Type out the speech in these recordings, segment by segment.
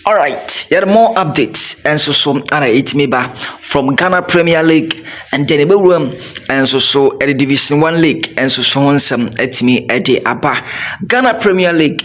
All right, there are more updates and and it me back from Ghana Premier League and then room and at the Division 1 League and some at me at the Aba Ghana Premier League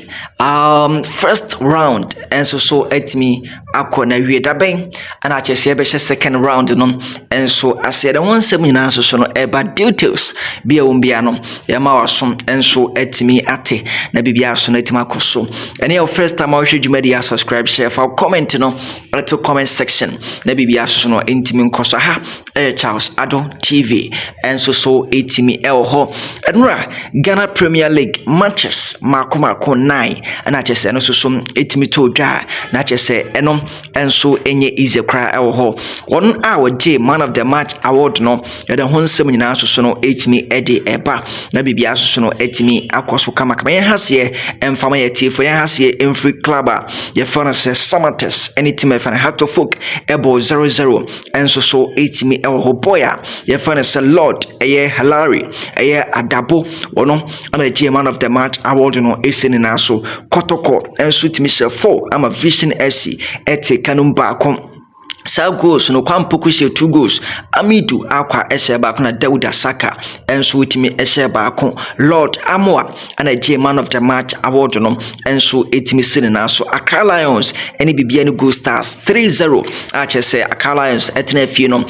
first round and at me akona wie daben and actually be second round no and I said one seminar no about details be a umbiano yama wasom and at me ate na bibia so na tima koso and your first time I should media subscribe share for comment no little comment section na bibia so no intimi nkoso ha Charles Adon TV and etimi ho and Ghana Premier League matches mako 9 and actually no so etimi to dwa na actually eno enso enye easy cry ho 1 hour J man of the match award no the honsem nyina so no etimi ede eba na bibia so no etimi akoso kama yen hase emfama yeti fo yen hase emfree club ye fana se samates anytime fana hato folk ebo 00 enso etimi ho boya ye fana se lord eye Hilary eye adabo wono ana J man of the match award no eseni na so kotoko enso etimi se 4 ama Vision FC kanumba kom sa goals no kwampoku she 2 goals Amidu akwa eshe ba na Dauda Saka enso witimi eshe ba Lord Amoa ana J man of the match award no enso etimi sine na so Accra Lions eni bibia no Go Stars 3-0 ache se Accra Lions etena fie no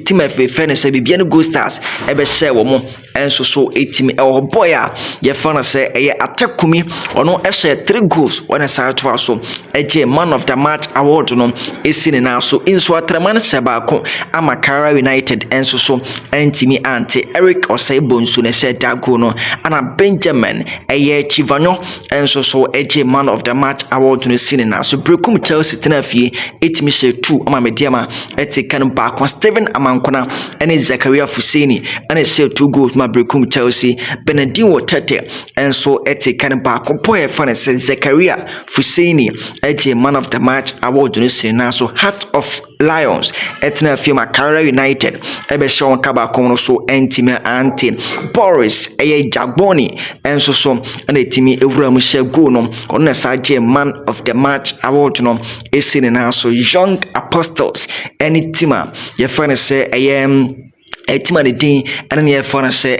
team FA fene se bibia no Go Stars ebe share wo mo enso etimi boya ye fana se eye atakumi ono eshe 3 goals when sa to so J man of the match award no esine na so inso atraman sebako Amakara United enso entimi ante Eric Osei-Bonsu ne se dago no ana Benjamin eye Chivanyo enso J man of the match award no sine na so Brekum Chelsea tenafie etimi she 2 ama mediama kan baako Steven Amankona ene Zakaria Fuseni ene she 2 goals ma Brekum Chelsea Benedin Wotete enso kan baako boy fan se Zakaria Fuseni J man of the match award no sine na so Heart of Lions etna firma Accra United ebe shon kaba kono so entime anti Boris eye Jagboni enso na etimi ewura mu shego no ono sa J man of the match award no esine na so Young Apostles any tima ye fane se etima ne din ene ne fana se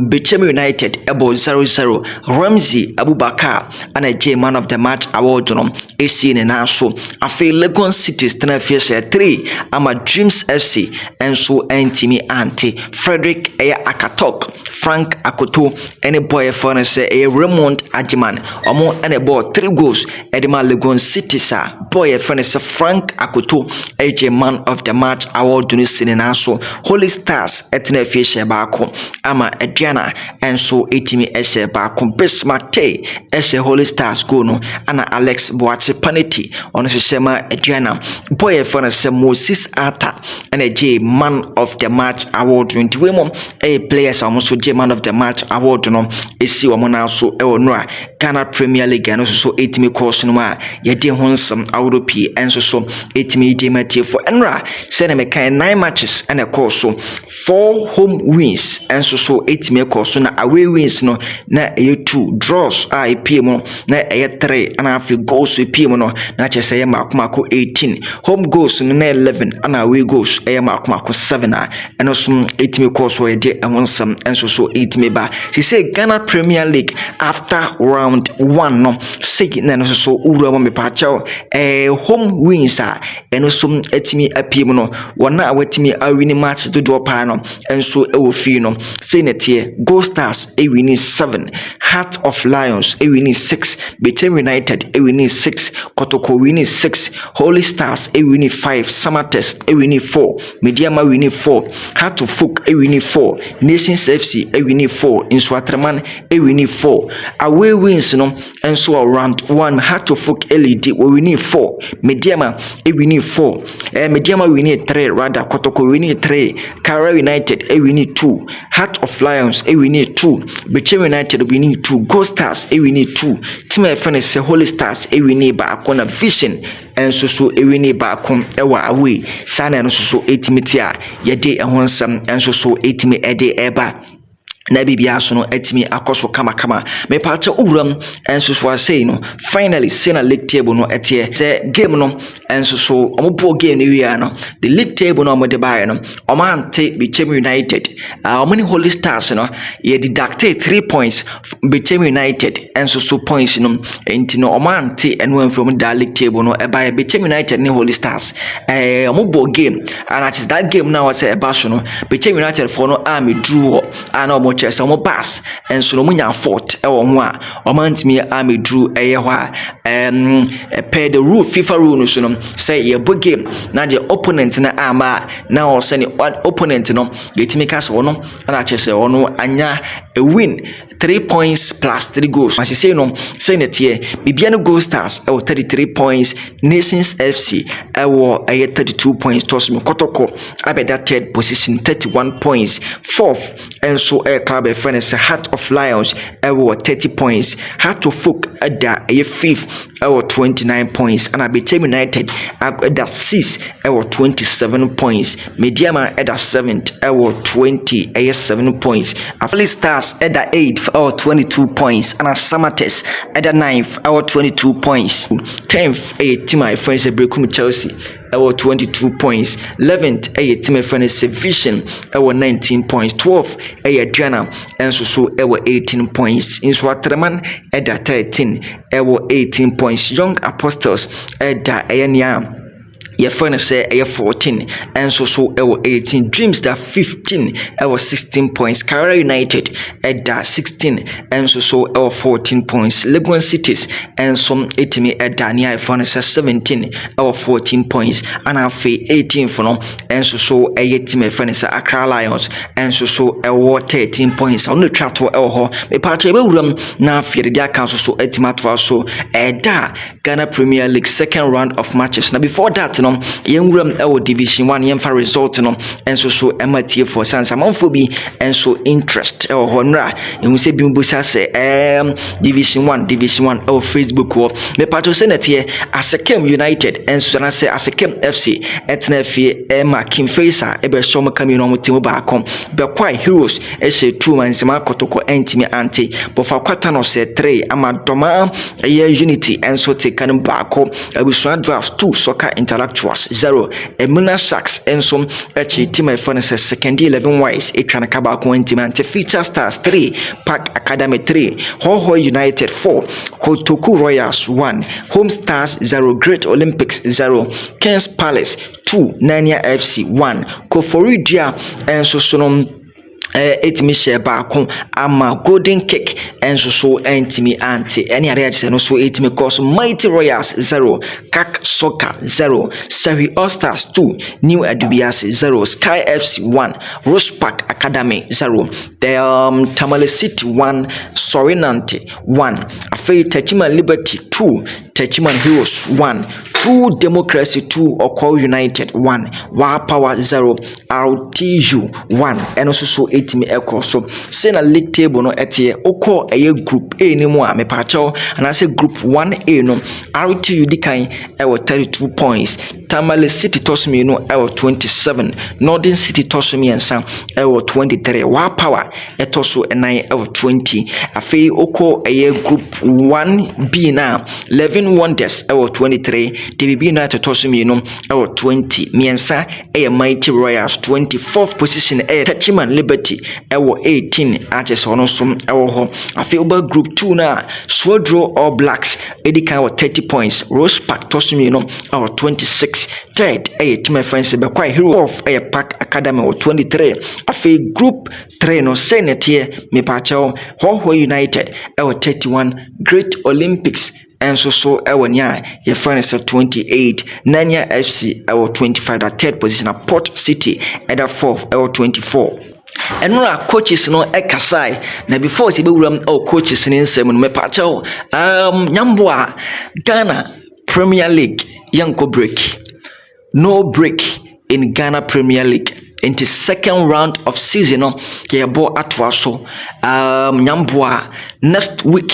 Bechem United ebo 0-0 Ramsey Abubakar ana J man of the match award no esine na so afi Legon City tena fie 3 ama Dreams FC enso entimi anti Frederick Akatok Frank Akoto any boy fana se Raymond Ajiman omo ene ball 3 goals edema Legon City sa boy fana se Frank Akoto J man of the match award no sine na so Holy Stars etena fie shebako ama Adriana enso etimi shebako Bismate eshe Holy Stars go no ana Alex Boache Paneti ono shema Adriana boy fana se Moses Ata and J man of the match award no ndiwemo players almost J man of the match award no esi wo na so no Ghana Premier League no so etimi course no ma yede honsam awropi enso etimi de matie for enra se na mekan 9 matches and so 4 home wins and so 8 make so na away wins no na 2 draws PM na 3 and half goals PM no na chese ya makomako 18 home goals no na 11 and away goals ya makomako 7 and so 8 make so e de wonsam and so 8 me ba say Ghana Premier League after round 1 no say na so uru me pa chao home wins and so etimi PM no wona awetimi awini match to do no enso ewo fi no say netie Go Stars ewini 7 Heart of Lions ewini 6 Bechem United ewini 6 Kotoko wini 6 Holy Stars ewini 5 Samates ewini 4 Mediama wini 4 Heart of Folk ewini 4 Nations FC ewini 4 Inswatraman ewini 4 away wins no enso round 1 Heart of Folk LED wini 4 Mediama ewini 4 Mediama wini 3 rather Kotoko wini 3 Accra United we need 2 Heart of Lions we need 2 Bechem United we need 2 Go Stars we need 2 Team FN say Holy Stars we need back on a Vision and so we need back on ewa away sana no so 8 metia ye dey ehonsam and so 8 me ede eba na bibia so no atimi akoso kama me pacha uram enso so asay no finally say na league table no etie say game no enso so omobo game no wi no the league table no omode bae no omante Bechem United omani Holy Stars no ye deducted 3 points Bechem United enso so points no enti no omante eno from the league table no bae Bechem United ne Holy Stars omobo game and at that game now say eba so no Bechem United for no army drew and omo chese omo pass enso no munya fort e wo ho a omantimi army drew eye ho a per the rule FIFA rule no so no say ye bo game na the opponent na ama na o say opponent no getimi ka so no na chese ono anya a win 3 points plus 3 goals. As you say no, say net here, Bibiano Gold Stars 33 points, Nations FC 32 points, Tosmo Kotoko at that third position 31 points, fourth, and so a club of friends Heart of Lions 30 points, Heart of Folk at that fifth 29 points, and Bechem United at that sixth 27 points, Mediama at that seventh 27 points, Holy Stars at that eighth 22 points, and Samates at the 9th 22 points, 10th team my friends Brekum Chelsea 22 points, 11th team my friends Vision 19 points, 12th Diana and so 18 points, in Swaterman at the 13 18 points, Young Apostles at the your friend say 14 and so 18, Dreams that 15 16 points, Carrera United at that 16 and so 14 points, Legon Cities and some 18 at Dania friend 17 14 points, and I feel 18 for no and so 18 friend Accra Lions and so 13 points on the chat to me party room now for the council so 18 so da Ghana Premier League second round of matches. Now before that no yenwuram division 1 yemfa result no enso so ematie for sansa manfobi enso interest honra enu se bimbusa se division 1 Facebook wo me pato senate Asekem United enso na se Asekem FC etnafie Kim Faisa ebe shom kami no mutimo ba kom be kwai Heroes ehye 2 mansema kotoko entimi ante bofa kwata no se 3 amadoma Unity enso te kan ba ko abusua drafts 2 soccer intellectuals 0 Emuna Sharks enso echi team my friend says second 11 wise etwana kaba ko ante Feature Stars 3 Park Academy 3 Hoho United 4 Kotoku Royals 1 Home Stars 0 Great Olympics 0 Kings Palace 2 Nania FC 1 Koforidia enso sonom etimi share baako ama Golden Cake enso so entimi ante any area no so etimi cause Mighty Royals 0 Kak Soccer 0 Sevi All Stars 2 New Adubias 0 Sky FC 1 Rose Park Academy 0 Tamale City 1 Sorinante 1 Afei Techiman Liberty 2 Techiman Heroes 1 2 Democracy 2 Oko United 1 Wa Power 0 RTU 1 and also so 8 echo so say na league table no etie Oko group A ni mu a me pacho and I say group 1A no RTU dikan 32 points Tamale City Tosmi no 27 Northern City Tosmi ensa 23 Wa Power etoso 9 20 afei Oko group 1B na 11 Wonders 23 TBB na Tosmi no 20 miensa Mighty Royals 24th position Techiman Liberty 18 aches ono som ho afei Uber group 2 na Swodro All Blacks edikan 30 points Rose Park Tosmi no 26 third to my friends be quite Hero of Park Academy 23 afei group 3 no Senate here me pacho Hoho United 31 Great Olympics and so nya your friends 28 Nanya FC 25 that third position at Port City at the 4th 24 and no coaches no ekasai na before se be wuram coaches ni nsem no me pacho nyamboa Ghana Premier League yanko break no break in Ghana Premier League into second round of season no yebo atwa so nyamboa next week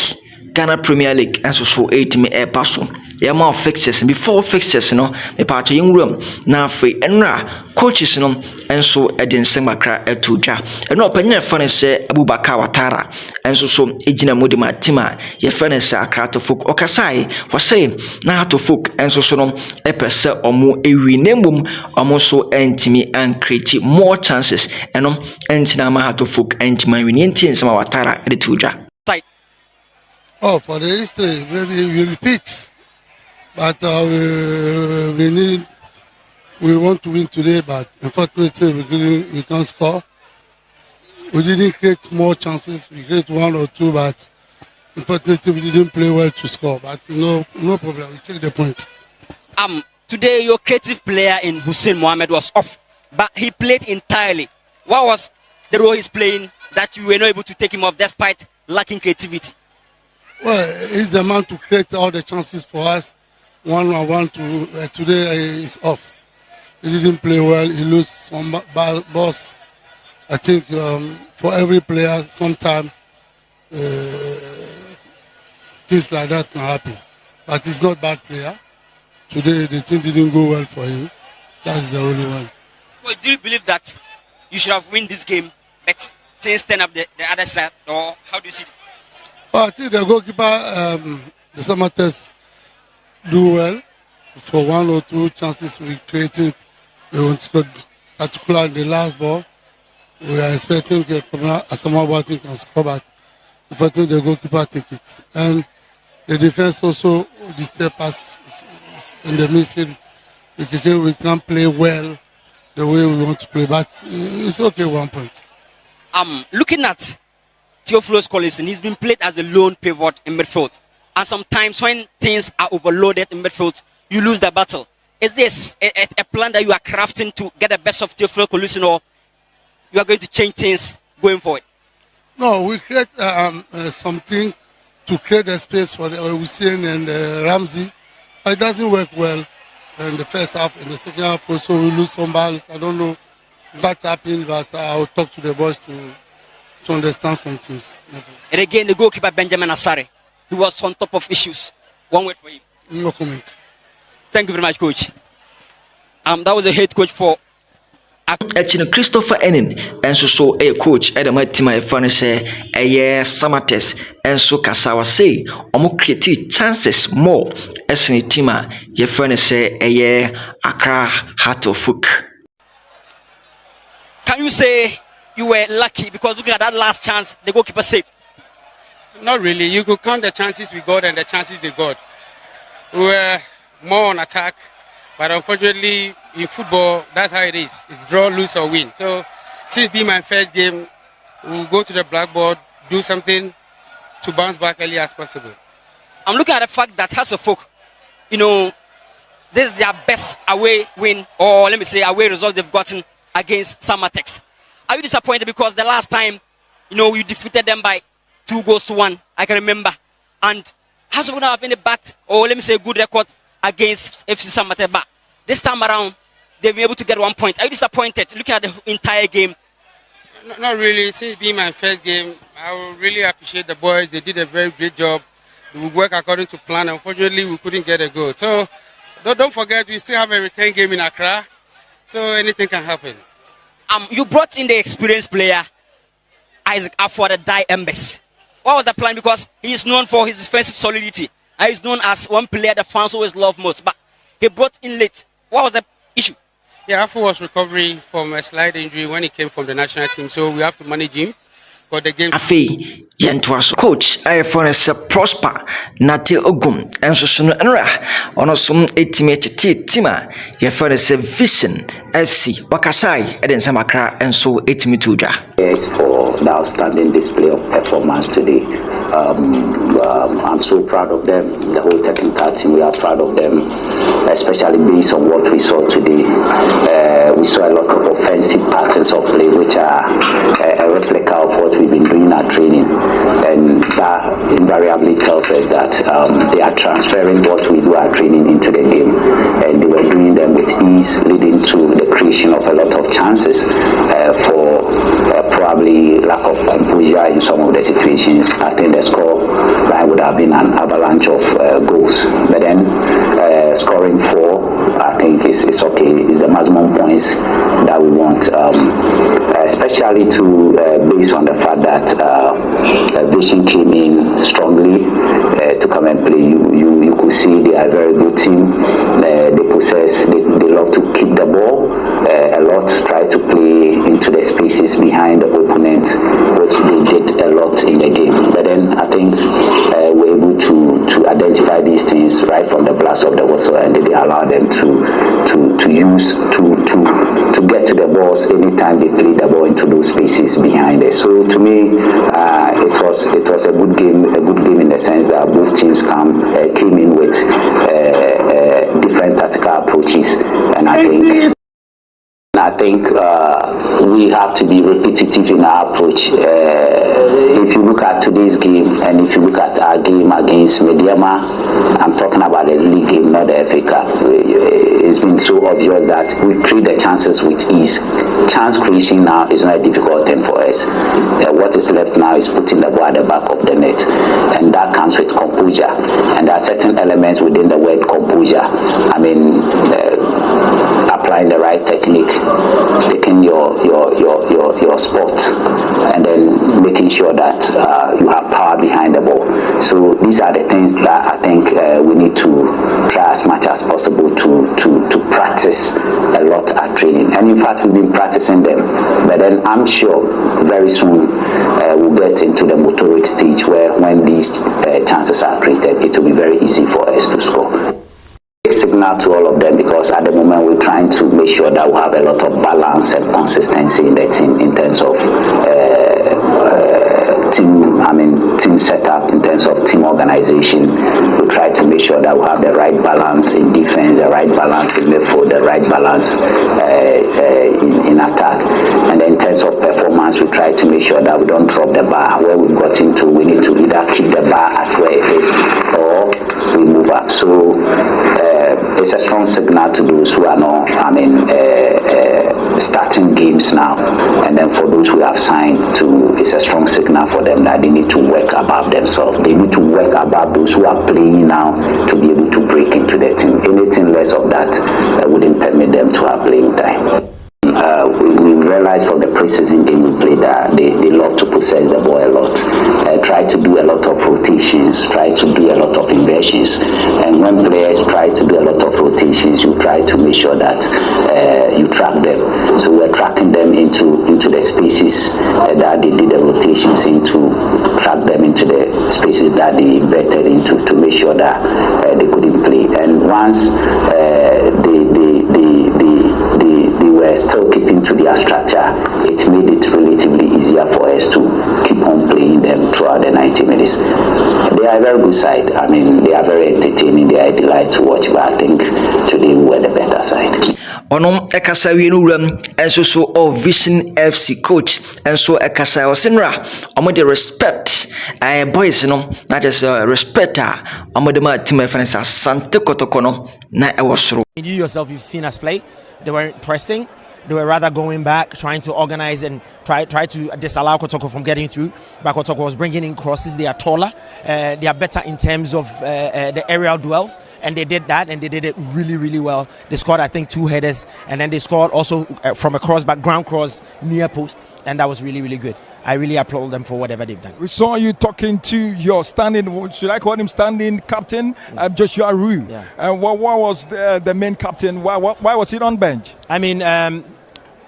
Ghana Premier League and so 8 me person yɛma fixtures before fixtures no me part yɛnwuram na afei enra coaches no enso de nsɛm akra ɛto dwa ɛno ɔpanyin ɛfa ne sɛ Abubakar Ouattara enso so egyina modema team a yɛfa ne sɛ Accra to folk ɔkasae wɔsɛ na to folk enso so no ɛpɛ sɛ ɔmo ewi nembom ɔmo so ɛntimi and create more chances ɛno ɛntina ma to folk ɛntimi wi ne ntie nsɛm Ouattara ɛde to dwa. Oh, for the history, maybe we repeat, but we want to win today, but unfortunately we can't score. We didn't create more chances. We create one or two, but unfortunately we didn't play well to score. But no problem. We take the point. Today your creative player in Hussein Mohammed was off, but he played entirely. What was the role he's playing that you were not able to take him off despite lacking creativity? Well, he's the man to create all the chances for us. 1-on-1 today is off. He didn't play well. He lose some balls. I think for every player, sometimes things like that can happen. But he's not a bad player. Today the team didn't go well for him. That's the only one. Well, do you believe that you should have won this game, but things turn up the other side, or how do you see it? Well, I think the goalkeeper, the Samates, do well for one or two chances we created. We want to score, particularly the last ball. We are expecting Asamoah can score, but unfortunately the goalkeeper take it. And the defense also disturb us in the midfield. We can play well the way we want to play, but it's okay. 1 point. Looking at Theophilus Collison, he's been played as a lone pivot in midfield. And sometimes when things are overloaded in midfield, you lose the battle. Is this a plan that you are crafting to get the best of Theophilus Collison, or you are going to change things going forward? No, we create something to create a space for Hussein and Ramsey. It doesn't work well in the first half. In the second half also we lose some balls. I don't know what happened, but I'll talk to the boys to understand some things. And again, the goalkeeper Benjamin Asare, he was on top of issues. One word for him. No comment. Thank you very much, coach. That was a head coach for Echino Christopher Enin enso so a coach edema team efa no se eye Samates enso kasawa say omo create chances more esini team a ye fa no se eye Accra Heart of Folk. Can you say you were lucky because looking at that last chance the goalkeeper saved? Not really. You could count the chances we got and the chances they got. We were more on attack, but unfortunately in football that's how it is. It's draw, lose or win. So since being my first game, we'll go to the blackboard, do something to bounce back early as possible. I'm looking at the fact that Hearts of Folk, this is their best away win, or let me say away result they've gotten against Samatex. Are you disappointed because the last time, you defeated them by 2-1, I can remember, and Hearts of Folk have been a bad, or let me say a good record against FC Samatex, but this time around they've been able to get 1 point. Are you disappointed looking at the entire game? Not really. Since being my first game, I would really appreciate the boys. They did a very great job. We work according to plan. Unfortunately, we couldn't get a goal. So don't forget, we still have a return game in Accra. So anything can happen. You brought in the experienced player, Isaac Afua, the Die Embers. What was the plan? Because he is known for his defensive solidity. And he's known as one player the fans always love most. But he brought in late. What was the issue? Yeah, Afua was recovering from a slight injury when he came from the national team. So we have to manage him. For the game. Afi yentwaso coach iPhone se prosper nate ogum enso so no nra ono som estimate team a ye fere se vision FC wakasai eden samakra enso etimi tuja. For the outstanding display of performance today. I'm so proud of them. The whole technical team, we are proud of them, especially based on what we saw today. We saw a lot of offensive patterns of play, which are a replica of what we've been doing at training, and that invariably tells us that they are transferring what we do at training into the game, and they were doing them with ease, leading to the creation of a lot of chances for probably lack of composure in some of the situations. I think the score line would have been an avalanche of goals, but then scoring 4, I think it's okay. It's the maximum points that we want, especially based on the fact that Vision came in strongly to come and play. You could see they are a very good team. They love to keep the ball a lot, try to play into the spaces behind the opponent, which they did a lot in the game. But then I think we're able to identify these things right from the blast of the whistle, and they allow them to get to the balls anytime they play the ball into those spaces behind it. So to me, it was a good game in the sense that both teams came in with different tactical approaches, and I think we have to be repetitive in our approach. If you look at today's game, and if you look at our game against Mediama, I'm talking about the league game, not the FA Cup. It's been so obvious that we create the chances with ease. Chance creation now is not a difficult thing for us. What is left now is putting the ball at the back of the net, and that comes with composure. And there are certain elements within the word composure. I mean, applying the right technique, picking your spot, and then making sure that you have power behind the ball. So these are the things that I think we need to try as much as possible to practice a lot at training. And in fact, we've been practicing them. But then I'm sure very soon we'll get into the motoric stage where when these chances are created, it will be very easy for us to score. Signal to all of them, because at the moment we're trying to make sure that we have a lot of balance and consistency in the team in terms of team setup, in terms of team organization. We try to make sure that we have the right balance in defense, the right balance in midfield, the right balance in attack. And then in terms of performance, we try to make sure that we don't drop the bar. Where we've got into, we need to either keep the bar at where it is or we move up. So it's a strong signal to those who are not, starting games now, and then for those who have signed it's a strong signal for them that they need to work above themselves. They need to work above those who are playing now to be able to break into the team. Anything less of that wouldn't permit them to have playing time. We realized from the preseason game we played that they love to possess the ball a lot, try to do a lot of rotations, try to do a lot of inversions. And when players try to do a lot of rotations, you try to make sure that you track them. So we're tracking them into the spaces that they did the rotations into, track them into the spaces that they inverted into to make sure that they couldn't play. And once they were still keeping to their structure, it made it relatively easier for us to keep on playing them throughout the 90 minutes. They are a very good side. I mean, they are very entertaining. They are a delight to watch, but I think today we were the better side. Onom ekasa wi no ram enso so of Vision FC coach enso ekasa osenra omo de respect boys no na just respect omo de ma team reference asante kotoko no na e wosoro. You yourself, you've seen us play. They weren't pressing. They were rather going back, trying to organize and try to disallow Kotoko from getting through. But Kotoko was bringing in crosses. They are taller. They are better in terms of the aerial duels. And they did that, and they did it really, really well. They scored, I think, 2 headers. And then they scored also from a cross, back ground cross, near post. And that was really, really good. I really applaud them for whatever they've done. We saw you talking to your standing, should I call him standing captain, Joshua Rue. Yeah. What was the main captain? Why was he on bench? I mean,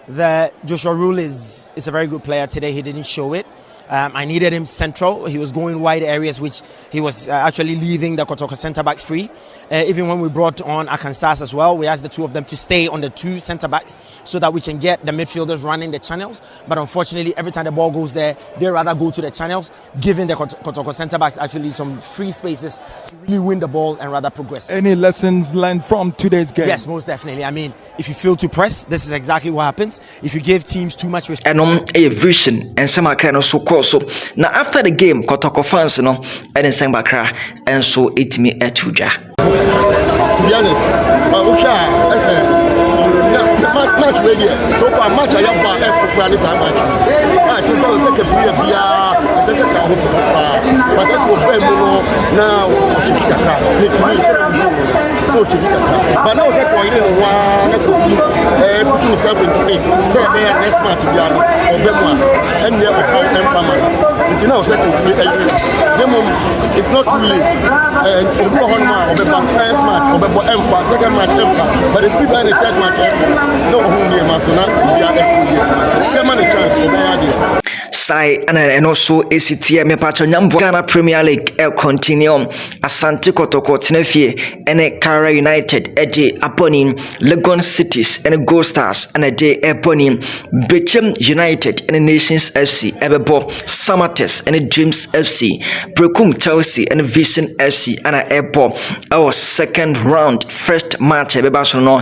the Joshua Rule is a very good player. Today he didn't show it. I needed him central. He was going wide areas, which he was actually leaving the Kotoko centre backs free. Even when we brought on Akansas as well, we asked the two of them to stay on the 2 centre backs so that we can get the midfielders running the channels. But unfortunately, every time the ball goes there, they rather go to the channels, giving the Kotoko centre backs actually some free spaces to really win the ball and rather progress. Any lessons learned from today's game? Yes, most definitely. I mean, if you fail to press, this is exactly what happens. If you give teams too much respect. A vision and some kind of so so now after the game Kotoko fans no and then sang bakra and so it me etuja. To be honest, match radio so far match I have bad for this match. a kyerɛ sɛ sɛ kɛpia biara ɛsɛ sɛ ka ho paa but ɛsɛ ɔbaa mu no na ɔhyɛki kakra ne tumi sɛ na ɔhyɛki kakra but na ɔsɛ kɔyere no waa na kɔtumi put himself into it sɛ ɛbɛyɛ next match biara no ɔbɛ mu a ɛnyɛ ɔhaw ɛmfa ma nti na ɔsɛ kɔtumi ɛyere ne mmom it's not too late obi wɔ hɔ nom a ɔbɛba first match ɔbɛbɔ ɛmfa second match ɛmfa but if you buy the third match na ɔho nneɛma so na biara ɛkɔ yie ɔbɛma ne chance ɔbɛyɛ adeɛ Sai and also ACT Mepacho Nyambo Ghana Premier League continue Asante Kotoko Tenefie and Kara United Eje Aponi Legon Cities and Gold Stars and a day Aponi Bechem United and Nations FC Ebebo Samates and Dreams FC Prekum Chelsea and Vision FC and a Ebo our second round first match Ebebasono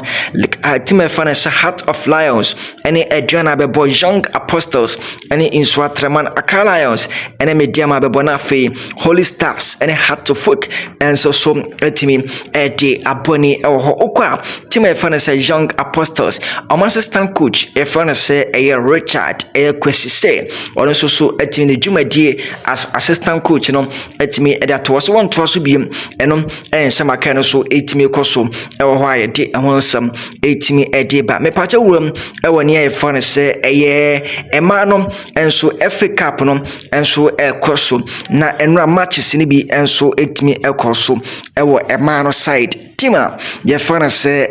Team Finance Heart of Lions and Adriana Bebo Young Apostles and in Swatraman Accra Lions and a Mediama Bebonafe Holy Stars and a Heart to Folk and so etimi Eddie Aboni or Okwa Team Finance Young Apostles our assistant coach a Finance a Richard a Kwesi say or also so etimi the Jumadi as assistant coach etimi that was one to be and some kind of so etimi koso or why a day and some etimi Eddie but me pacha room a near Finance a man and so FA Cup no enso ekoso na enra matches ni bi enso etimi ekoso ewo emano side team a ye fana se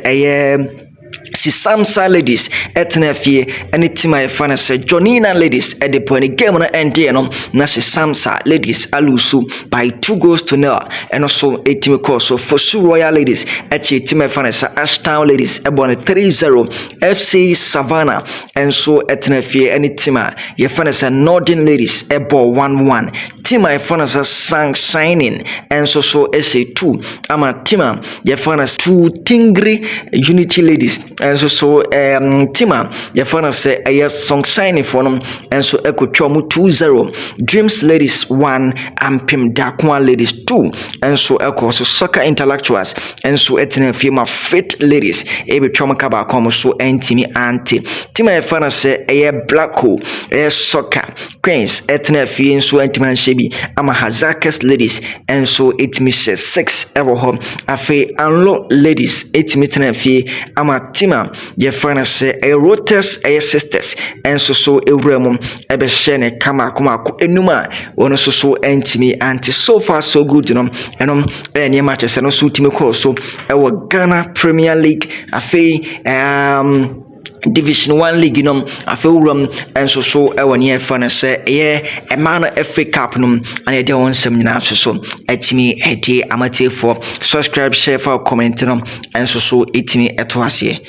si Samsa ladies etnafie any team I fan say Jonina ladies at the point game na ende no na si Samsa ladies alusu by 2-0 and also a team course so for Royal ladies at team I fan say Ashtown ladies ebon 3-0 FC Savannah and so etnafie any team ye fan say Northern ladies ebo 1-1 team I fan say Sang Shining and so SA2 ama team ye fan say 2 Tingri Unity ladies and so Tima Yafana say a song signing for them and so Echo Chomu 2-0 Dreams ladies 1 and Pim Dakwa ladies 2 and so Echo so soccer intellectuals and so etna firma fit ladies ebe Choma Kaba come so entimi anti Tima Yafana say a black hole a soccer Queens etna fi so entima shebi ama Hazakas ladies and so etimi 6 ever home afe anlo ladies etimi tena fi ama Tima ye fana say a rotas a sisters and so ewremum ebe shene kama kumako enuma wono so entimi anti so far so good any matches no so timi call so e Ghana Premier League afi Division 1 League afewuram enso so ewo ne fana say e man FA Cup and e dey on some nyina so etimi ede amateur for subscribe share for comment enso so etimi eto ase